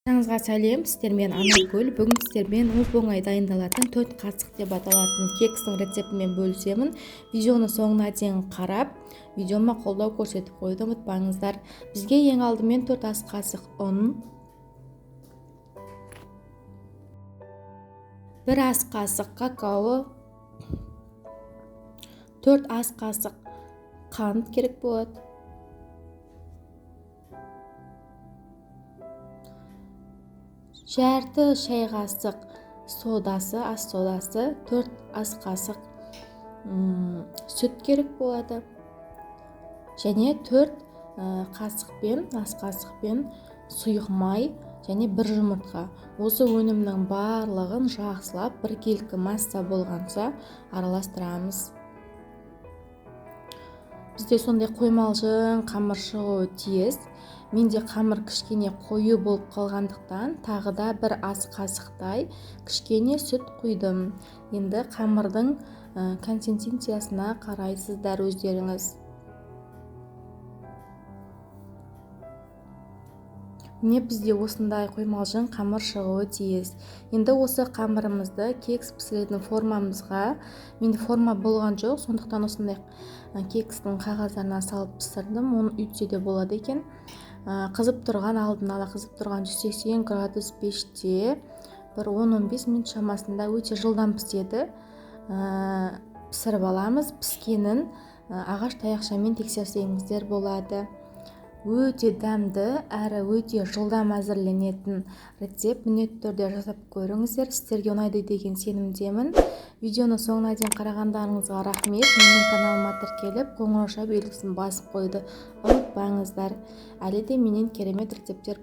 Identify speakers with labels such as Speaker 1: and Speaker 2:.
Speaker 1: Баршаңызға сәлем, сіздермен Анаргүл. Бүгін сіздермен оп-оңай дайындалатын 4 қасық деп аталатын кекстің рецептімен бөлісемін. Видеоны соңына дейін қарап, видеома қолдау көрсетіп қойды ұмытпаңыздар. Бізге ең алдымен 4 ас қасық ұн, 1 ас қасық какао, 4 ас қасық қант керек болады. Жарты шай қасық содасы, ас содасы, 4 ас қасық сүт керек болады. Және 4 ас қасықпен сұйық май және 1 жұмыртқа. Осы өнімнің барлығын жақсылап біркелкі масса болғанша араластырамыз. Бізде сондай қоймалжың қамыр шығуы тиіс. Менде қамыр кішкене қою болып қалғандықтан тағы да 1 ас қасықтай кішкене сүт құйдым. Енді қамырдың консистенциясына қарайсыздар өздеріңіз. Міне бізде осындай қоймалжың қамыр шығуы тиіс. Енді осы қамырымызды кекс пісіретін формамызға, менде форма болған жоқ, сондықтан осындай кекстің қағаздарына салып пісірдім. Оны үйтсе де болады екен. Қызып тұрған, алдын ала қызып тұрған 180 градус пеште бір 10-15 минут шамасында өте жылдам піседі. Пісіріп аламыз. Піскенін ағаш таяқшамен тексерсеңіздер болады. Өте дәмді әрі өте жылдам әзірленетін рецепт. Міндетті түрде жасап көріңіздер. Сіздерге ұнайды деген сенімдемін. Видеоны соңына дейін қарағандарыңызға рахмет. Менің каналыма тіркеліп, қоңырауша белгісін басып қойды ұмытпаңыздар. Әлі де менен керемет рецепттер